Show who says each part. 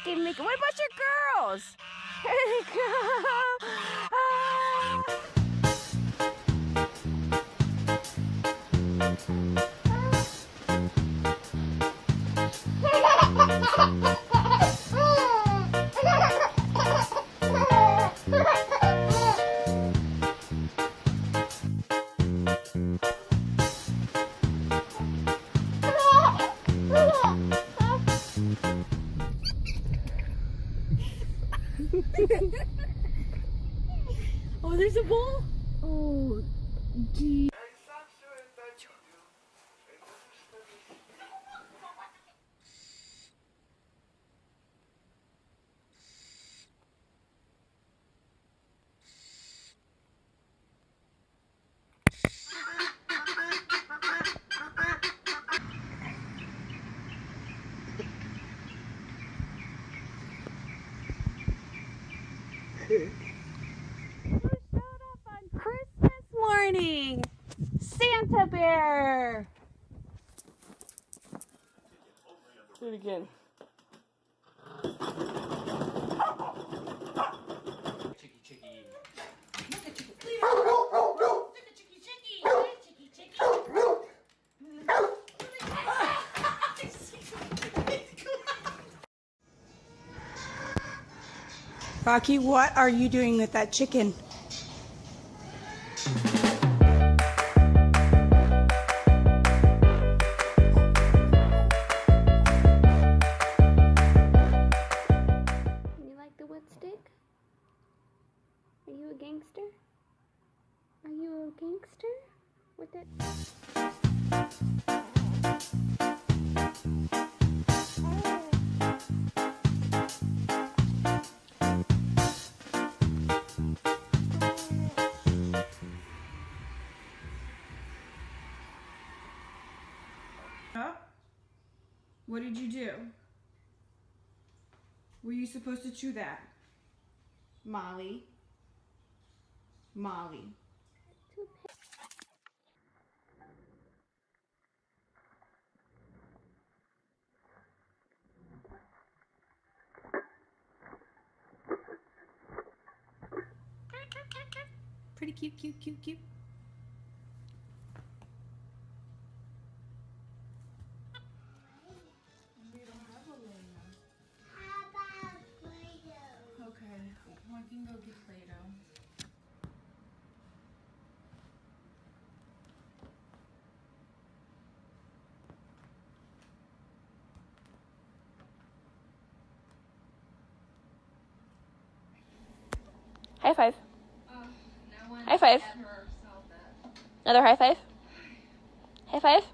Speaker 1: Mickey, Mickey. What about your girls? Here they go. Oh, there's a ball. Oh, gee. Who showed up on Christmas morning? Santa Bear! Do it again.
Speaker 2: Chicky, chicky.
Speaker 3: Rocky, what are you doing with that chicken?
Speaker 4: You like the wood stick? Are you a gangster? Are you a gangster? With it?
Speaker 3: What did you do? Were you supposed to chew that? Molly? Molly. Pretty cute, cute, cute, cute.
Speaker 5: Okay, one can go get Play-Doh.
Speaker 1: High five.
Speaker 5: No one
Speaker 1: High five.
Speaker 5: let her solve that.
Speaker 1: Another high five. High five.